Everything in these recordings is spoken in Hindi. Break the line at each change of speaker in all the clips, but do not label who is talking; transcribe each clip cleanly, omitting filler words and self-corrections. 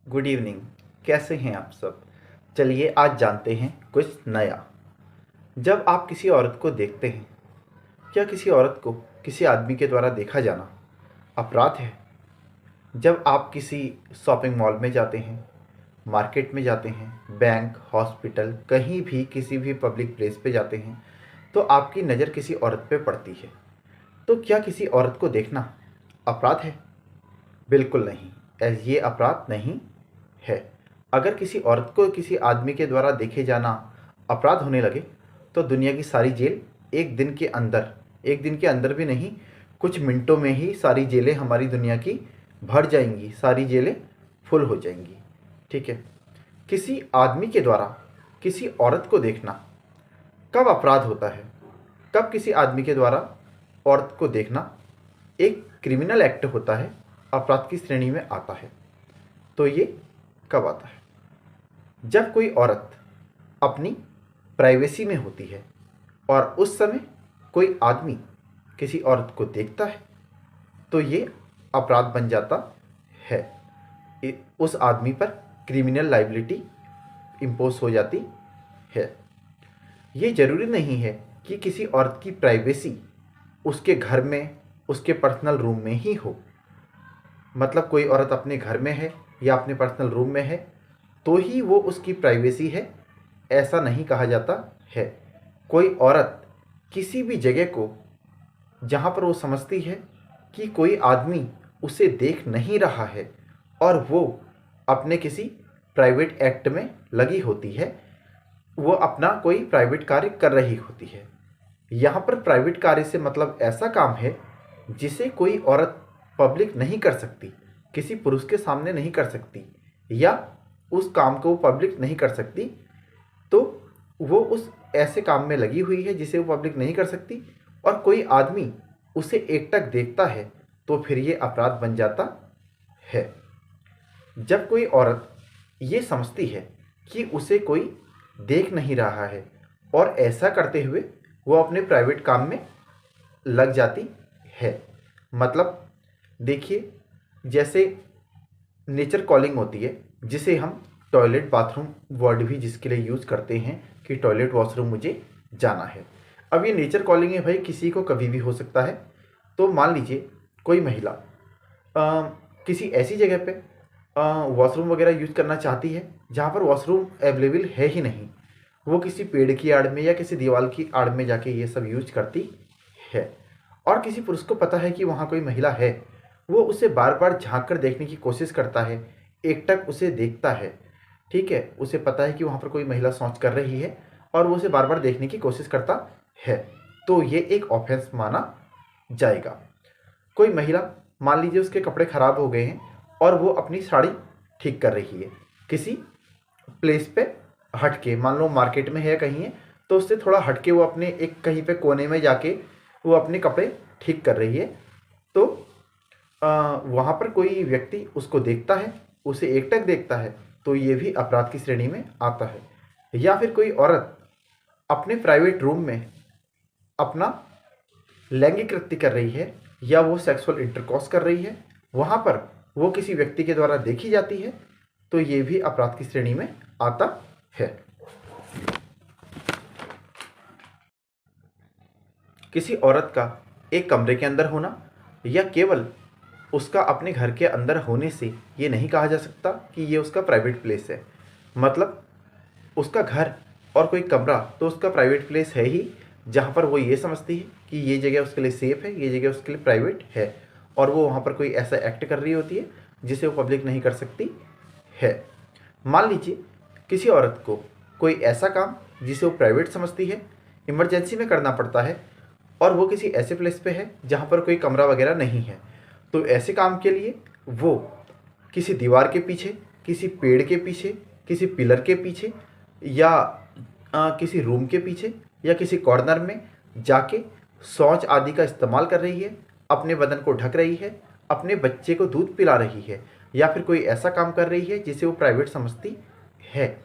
Good evening. कैसे हैं आप सब? चलिए आज जानते हैं कुछ नया। जब आप किसी औरत को देखते हैं, क्या किसी औरत को किसी आदमी के द्वारा देखा जाना अपराध है? जब आप किसी शॉपिंग मॉल में जाते हैं, मार्केट में जाते हैं, बैंक, हॉस्पिटल, कहीं भी किसी भी पब्लिक प्लेस पे जाते हैं, तो आपकी नज़र किसी औरत पे पड़ती है। तो क्या किसी औरत को देखना अपराध है? बिल्कुल नहीं। ये अपराध नहीं है। अगर किसी औरत को किसी आदमी के द्वारा देखे जाना अपराध होने लगे, तो दुनिया की सारी जेल एक दिन के अंदर भी नहीं, कुछ मिनटों में ही सारी जेलें हमारी दुनिया की भर जाएंगी, सारी जेलें फुल हो जाएंगी। ठीक है। किसी आदमी के द्वारा किसी औरत को देखना कब अपराध होता है? कब किसी आदमी के द्वारा औरत को देखना एक क्रिमिनल एक्ट होता है, अपराध की श्रेणी में आता है? तो ये कब आता है? जब कोई औरत अपनी प्राइवेसी में होती है और उस समय कोई आदमी किसी औरत को देखता है, तो ये अपराध बन जाता है। उस आदमी पर क्रिमिनल लाइबिलिटी इम्पोज हो जाती है। ये ज़रूरी नहीं है कि किसी औरत की प्राइवेसी उसके घर में, उसके पर्सनल रूम में ही हो। मतलब कोई औरत अपने घर में है या अपने पर्सनल रूम में है तो ही वो उसकी प्राइवेसी है, ऐसा नहीं कहा जाता है। कोई औरत किसी भी जगह को जहाँ पर वो समझती है कि कोई आदमी उसे देख नहीं रहा है और वो अपने किसी प्राइवेट एक्ट में लगी होती है, वो अपना कोई प्राइवेट कार्य कर रही होती है। यहाँ पर प्राइवेट कार्य से मतलब ऐसा काम है जिसे कोई औरत पब्लिक नहीं कर सकती, किसी पुरुष के सामने नहीं कर सकती, या उस काम को वो पब्लिक नहीं कर सकती, तो वो उस ऐसे काम में लगी हुई है जिसे वो पब्लिक नहीं कर सकती, और कोई आदमी उसे एकटक देखता है तो फिर ये अपराध बन जाता है। जब कोई औरत ये समझती है कि उसे कोई देख नहीं रहा है और ऐसा करते हुए वो अपने प्राइवेट काम में लग जाती है। मतलब देखिए, जैसे नेचर कॉलिंग होती है, जिसे हम टॉयलेट बाथरूम वर्ड भी जिसके लिए यूज़ करते हैं कि टॉयलेट वॉशरूम मुझे जाना है। अब ये नेचर कॉलिंग है भाई, किसी को कभी भी हो सकता है। तो मान लीजिए कोई महिला किसी ऐसी जगह पे वॉशरूम वगैरह यूज़ करना चाहती है जहाँ पर वॉशरूम अवेलेबल है ही नहीं, वो किसी पेड़ की आड़ में या किसी दीवार की आड़ में जाके ये सब यूज करती है। और किसी पुरुष को पता है कि वहाँ कोई महिला है, वो उसे बार बार झांक कर देखने की कोशिश करता है, एकटक उसे देखता है। ठीक है, उसे पता है कि वहाँ पर कोई महिला शौच कर रही है और वो उसे बार बार देखने की कोशिश करता है, तो ये एक ऑफेंस माना जाएगा। कोई महिला, मान लीजिए उसके कपड़े खराब हो गए हैं और वो अपनी साड़ी ठीक कर रही है किसी प्लेस पे हट के, मान लो मार्केट में है कहीं है, तो उससे थोड़ा हट के वो अपने एक कहीं पे कोने में जाके वो अपने कपड़े ठीक कर रही है, तो वहाँ पर कोई व्यक्ति उसको देखता है, उसे एकटक देखता है, तो ये भी अपराध की श्रेणी में आता है। या फिर कोई औरत अपने प्राइवेट रूम में अपना लैंगिक कृत्य कर रही है या वो सेक्सुअल इंटरकॉर्स कर रही है, वहाँ पर वो किसी व्यक्ति के द्वारा देखी जाती है, तो ये भी अपराध की श्रेणी में आता है। किसी औरत का एक कमरे के अंदर होना या केवल उसका अपने घर के अंदर होने से ये नहीं कहा जा सकता कि ये उसका प्राइवेट प्लेस है। मतलब उसका घर और कोई कमरा तो उसका प्राइवेट प्लेस है ही, जहाँ पर वो ये समझती है कि ये जगह उसके लिए सेफ़ है, ये जगह उसके लिए प्राइवेट है, और वो वहाँ पर कोई ऐसा एक्ट कर रही होती है जिसे वो पब्लिक नहीं कर सकती है। मान लीजिए किसी औरत को कोई ऐसा काम जिसे वो प्राइवेट समझती है इमरजेंसी में करना पड़ता है, और वो किसी ऐसे प्लेस पे है जहाँ पर कोई कमरा वगैरह नहीं है, तो ऐसे काम के लिए वो किसी दीवार के पीछे, किसी पेड़ के पीछे, किसी पिलर के पीछे, या किसी रूम के पीछे या किसी कॉर्नर में जाके शौच आदि का इस्तेमाल कर रही है, अपने बदन को ढक रही है, अपने बच्चे को दूध पिला रही है, या फिर कोई ऐसा काम कर रही है जिसे वो प्राइवेट समझती है,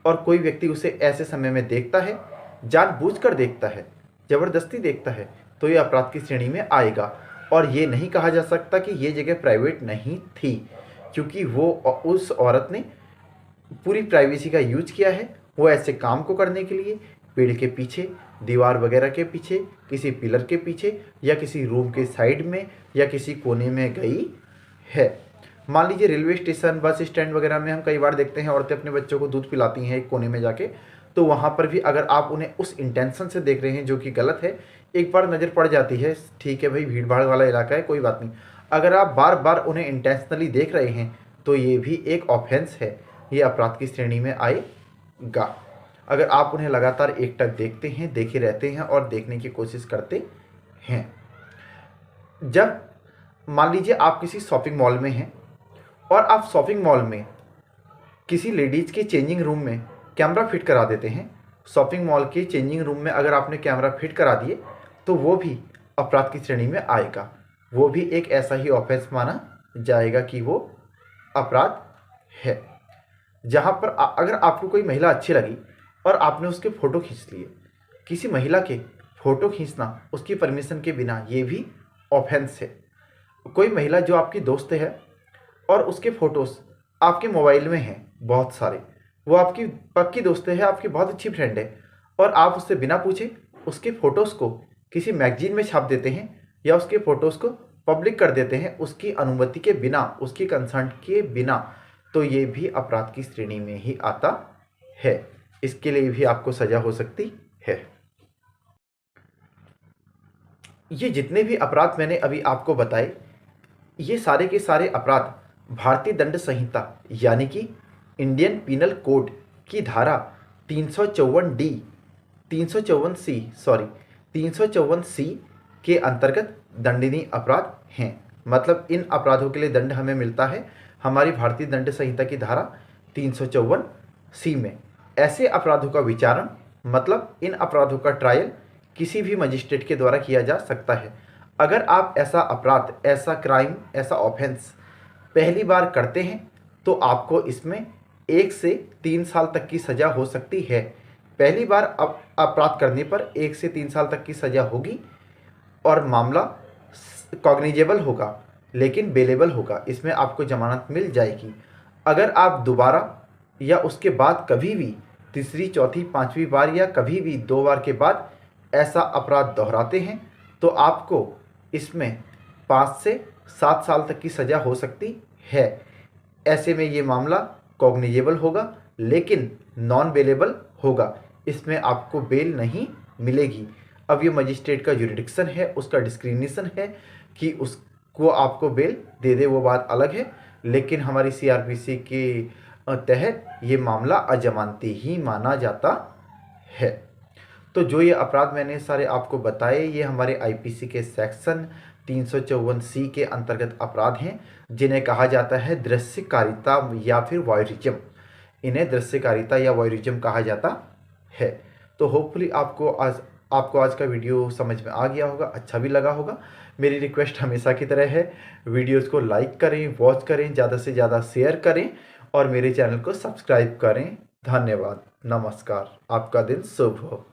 और कोई व्यक्ति उसे ऐसे समय में देखता है, जानबूझकर देखता है, ज़बरदस्ती देखता है, तो ये अपराध की श्रेणी में आएगा। और ये नहीं कहा जा सकता कि ये जगह प्राइवेट नहीं थी, क्योंकि वो उस औरत ने पूरी प्राइवेसी का यूज किया है। वो ऐसे काम को करने के लिए पेड़ के पीछे, दीवार वगैरह के पीछे, किसी पिलर के पीछे या किसी रूम के साइड में या किसी कोने में गई है। मान लीजिए रेलवे स्टेशन, बस स्टैंड वगैरह में हम कई बार देखते हैं औरतें अपने बच्चों को दूध पिलाती हैं एक कोने में जाके, तो वहाँ पर भी अगर आप उन्हें उस इंटेंशन से देख रहे हैं जो कि गलत है, एक बार नज़र पड़ जाती है, ठीक है भाई भीड़ भाड़ वाला इलाका है, कोई बात नहीं। अगर आप बार बार उन्हें इंटेंशनली देख रहे हैं तो ये भी एक ऑफेंस है, ये अपराध की श्रेणी में आएगा। अगर आप उन्हें लगातार एकटक देखते हैं, देखे रहते हैं और देखने की कोशिश करते हैं। जब मान लीजिए आप किसी शॉपिंग मॉल में हैं और आप शॉपिंग मॉल में किसी लेडीज़ के चेंजिंग रूम में कैमरा फिट करा देते हैं, शॉपिंग मॉल के चेंजिंग रूम में अगर आपने कैमरा फिट करा दिए तो वो भी अपराध की श्रेणी में आएगा। वो भी एक ऐसा ही ऑफेंस माना जाएगा कि वो अपराध है। जहाँ पर अगर आपको कोई महिला अच्छी लगी और आपने उसके फ़ोटो खींच लिए, किसी महिला के फ़ोटो खींचना उसकी परमिशन के बिना, ये भी ऑफेंस है। कोई महिला जो आपकी दोस्त है और उसके फ़ोटोज़ आपके मोबाइल में हैं बहुत सारे, वो आपकी पक्की दोस्त है, आपकी बहुत अच्छी फ्रेंड है, और आप उससे बिना पूछे उसके फ़ोटोज़ को किसी मैगजीन में छाप देते हैं या उसके फ़ोटोज़ को पब्लिक कर देते हैं उसकी अनुमति के बिना, उसकी कंसर्ट के बिना, तो ये भी अपराध की श्रेणी में ही आता है। इसके लिए भी आपको सज़ा हो सकती है। ये जितने भी अपराध मैंने अभी आपको बताए, ये सारे के सारे अपराध भारतीय दंड संहिता यानी कि इंडियन पिनल कोड की धारा 354D 354C के अंतर्गत दंडनीय अपराध हैं। मतलब इन अपराधों के लिए दंड हमें मिलता है हमारी भारतीय दंड संहिता की धारा 354C में। ऐसे अपराधों का विचारण, मतलब इन अपराधों का ट्रायल किसी भी मजिस्ट्रेट के द्वारा किया जा सकता है। अगर आप ऐसा अपराध, ऐसा क्राइम, ऐसा ऑफेंस पहली बार करते हैं तो आपको इसमें 1 से 3 साल तक की सज़ा हो सकती है। पहली बार अपराध करने पर 1 से 3 साल तक की सज़ा होगी और मामला कॉग्निजेबल होगा लेकिन बेलेबल होगा, इसमें आपको जमानत मिल जाएगी। अगर आप दोबारा या उसके बाद कभी भी तीसरी, चौथी, पाँचवीं बार या कभी भी 2 बार के बाद ऐसा अपराध दोहराते हैं तो आपको इसमें 5 से 7 साल तक की सज़ा हो सकती है। ऐसे में ये मामला कॉग्निजेबल होगा लेकिन नॉन बेलेबल होगा, इसमें आपको बेल नहीं मिलेगी। अब ये मजिस्ट्रेट का जुरिडिक्शन है, उसका डिस्क्रिमिनेशन है कि उसको आपको बेल दे दे, वो बात अलग है, लेकिन हमारी CRPC के तहत ये मामला अजमानती ही माना जाता है। तो जो ये अपराध मैंने सारे आपको बताए, ये हमारे IPC के सेक्शन 354C के अंतर्गत अपराध हैं जिन्हें कहा जाता है दृश्यकारिता या फिर वॉयरिज्म। इन्हें दृश्यकारिता या वॉयरिज्म कहा जाता है। तो होपफुली आपको आज का वीडियो समझ में आ गया होगा, अच्छा भी लगा होगा। मेरी रिक्वेस्ट हमेशा की तरह है, वीडियोज़ को लाइक करें, वॉच करें, ज़्यादा से ज़्यादा शेयर करें और मेरे चैनल को सब्सक्राइब करें। धन्यवाद, नमस्कार, आपका दिन शुभ हो।